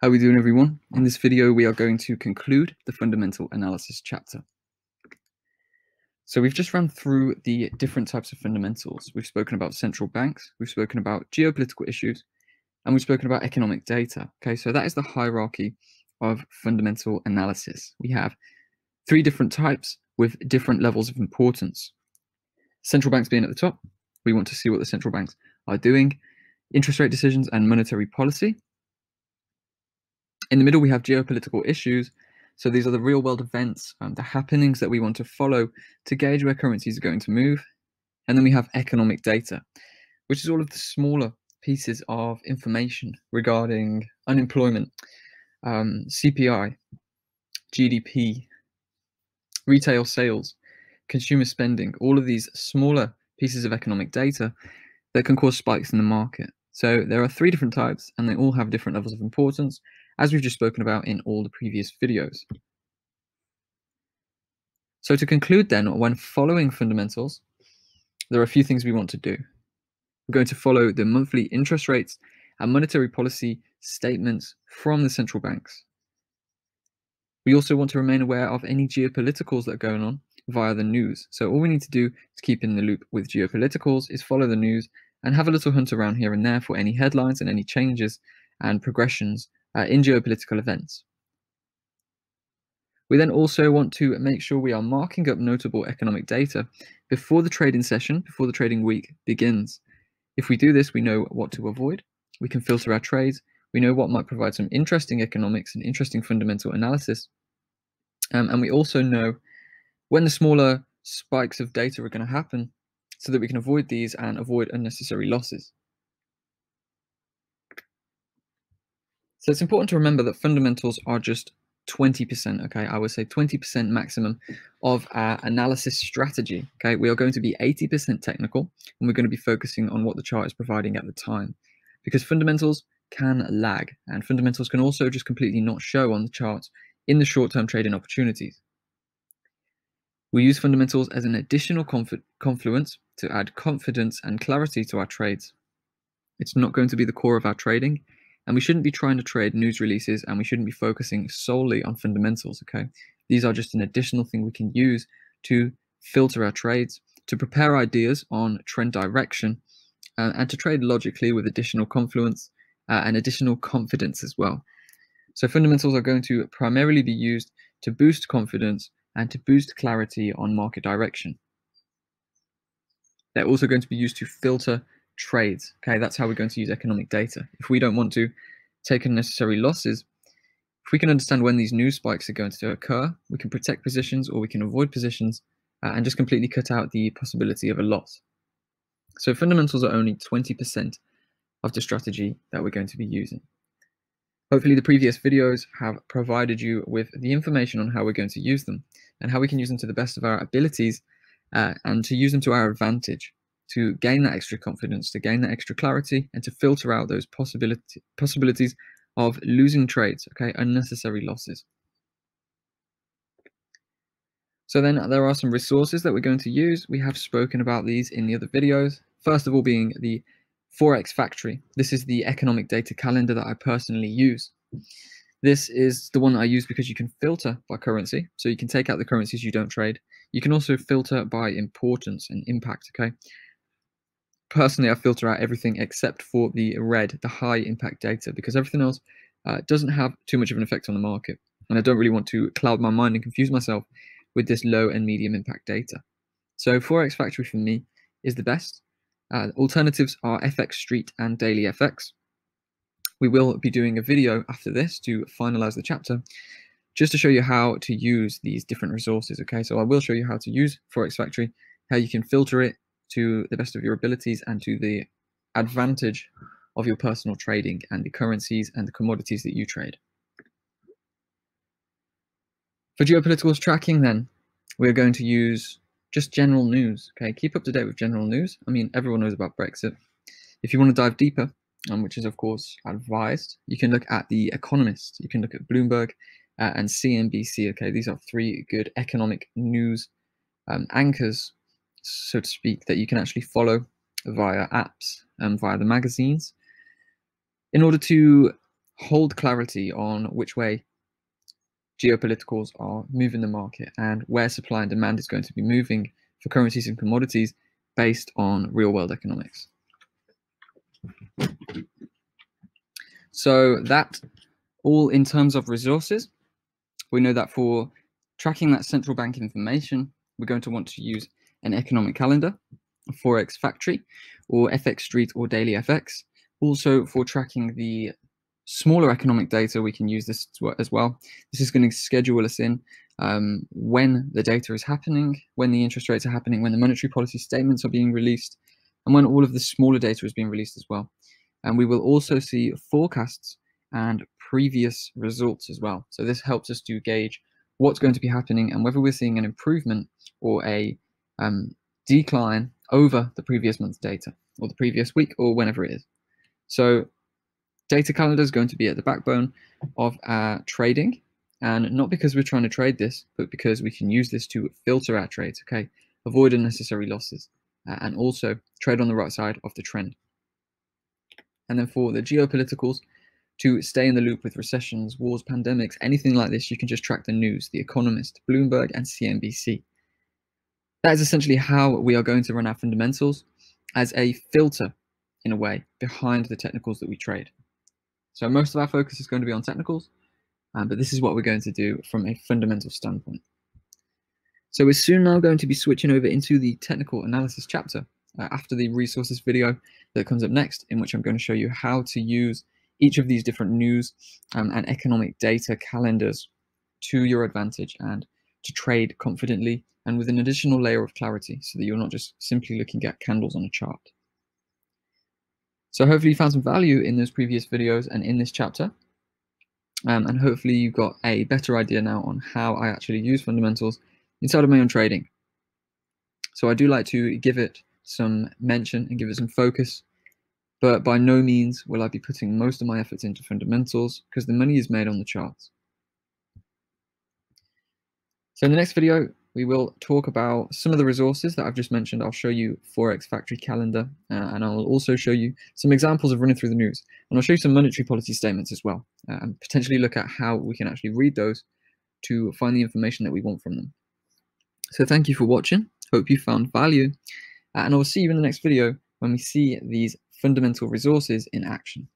How are we doing, everyone? In this video, we are going to conclude the fundamental analysis chapter. So we've just run through the different types of fundamentals. We've spoken about central banks, we've spoken about geopolitical issues, and we've spoken about economic data. Okay, so that is the hierarchy of fundamental analysis. We have three different types with different levels of importance. Central banks being at the top, we want to see what the central banks are doing, interest rate decisions and monetary policy. In the middle, we have geopolitical issues. So these are the real world events, the happenings that we want to follow to gauge where currencies are going to move. And then we have economic data, which is all of the smaller pieces of information regarding unemployment, CPI, GDP, retail sales, consumer spending, all of these smaller pieces of economic data that can cause spikes in the market. So there are three different types, and they all have different levels of importance, as we've just spoken about in all the previous videos. So to conclude then, when following fundamentals, there are a few things we want to do. We're going to follow the monthly interest rates and monetary policy statements from the central banks. We also want to remain aware of any geopoliticals that are going on via the news. So all we need to do to keep in the loop with geopoliticals is follow the news and have a little hunt around here and there for any headlines and any changes and progressions in geopolitical events. We then also want to make sure we are marking up notable economic data before the trading session, before the trading week begins. If we do this, we know what to avoid. We can filter our trades. We know what might provide some interesting economics and interesting fundamental analysis. And we also know when the smaller spikes of data are going to happen so that we can avoid these and avoid unnecessary losses. So it's important to remember that fundamentals are just 20%, okay? I would say 20% maximum of our analysis strategy, okay? We are going to be 80% technical, and we're going to be focusing on what the chart is providing at the time, because fundamentals can lag, and fundamentals can also just completely not show on the charts in the short-term trading opportunities. We use fundamentals as an additional confluence to add confidence and clarity to our trades. It's not going to be the core of our trading, and we shouldn't be trying to trade news releases, and we shouldn't be focusing solely on fundamentals, okay? These are just an additional thing we can use to filter our trades, to prepare ideas on trend direction, and to trade logically with additional confluence and additional confidence as well. So fundamentals are going to primarily be used to boost confidence and to boost clarity on market direction. They're also going to be used to filter trades. Okay, that's how we're going to use economic data. If we don't want to take unnecessary losses, if we can understand when these news spikes are going to occur, we can protect positions or we can avoid positions and just completely cut out the possibility of a loss. So fundamentals are only 20% of the strategy that we're going to be using. Hopefully the previous videos have provided you with the information on how we're going to use them and how we can use them to the best of our abilities and to use them to our advantage, to gain that extra confidence, to gain that extra clarity, and to filter out those possibilities of losing trades, okay, unnecessary losses. So then there are some resources that we're going to use. We have spoken about these in the other videos. First of all being the Forex Factory. This is the economic data calendar that I personally use. This is the one I use because you can filter by currency. So you can take out the currencies you don't trade. You can also filter by importance and impact, okay? Personally, I filter out everything except for the red, the high impact data, because everything else doesn't have too much of an effect on the market. And I don't really want to cloud my mind and confuse myself with this low and medium impact data. So Forex Factory for me is the best. Alternatives are FX Street and Daily FX. We will be doing a video after this to finalize the chapter, just to show you how to use these different resources, okay? So I will show you how to use Forex Factory, how you can filter it to the best of your abilities and to the advantage of your personal trading and the currencies and the commodities that you trade. For geopolitical tracking then, we're going to use just general news, okay? Keep up to date with general news. I mean, everyone knows about Brexit. If you want to dive deeper, which is of course advised, you can look at The Economist, you can look at Bloomberg and CNBC, okay? These are three good economic news anchors, so to speak, that you can actually follow via apps and via the magazines in order to hold clarity on which way geopoliticals are moving the market and where supply and demand is going to be moving for currencies and commodities based on real-world economics. So that all in terms of resources. We know that for tracking that central bank information, we're going to want to use an economic calendar, a Forex factory, or FX Street or Daily FX. Also, for tracking the smaller economic data, we can use this as well. This is going to schedule us in when the data is happening, when the interest rates are happening, when the monetary policy statements are being released, and when all of the smaller data is being released as well. And we will also see forecasts and previous results as well. So this helps us to gauge what's going to be happening and whether we're seeing an improvement or a decline over the previous month's data or the previous week or whenever it is. So data calendar is going to be at the backbone of our trading, and not because we're trying to trade this, but because we can use this to filter our trades, okay? Avoid unnecessary losses and also trade on the right side of the trend. And then for the geopoliticals, to stay in the loop with recessions, wars, pandemics, anything like this, you can just track the news, The Economist, Bloomberg, and CNBC. That is essentially how we are going to run our fundamentals, as a filter, in a way, behind the technicals that we trade. So most of our focus is going to be on technicals, but this is what we're going to do from a fundamental standpoint. So we're soon now going to be switching over into the technical analysis chapter after the resources video that comes up next, in which I'm going to show you how to use each of these different news and economic data calendars to your advantage and to trade confidently and with an additional layer of clarity so that you're not just simply looking at candles on a chart. So hopefully you found some value in those previous videos and in this chapter. And hopefully you've got a better idea now on how I actually use fundamentals inside of my own trading. So I do like to give it some mention and give it some focus, but by no means will I be putting most of my efforts into fundamentals because the money is made on the charts. So in the next video, we will talk about some of the resources that I've just mentioned. I'll show you Forex Factory Calendar, and I'll also show you some examples of running through the news. And I'll show you some monetary policy statements as well, and potentially look at how we can actually read those to find the information that we want from them. So thank you for watching. Hope you found value, and I will see you in the next video when we see these fundamental resources in action.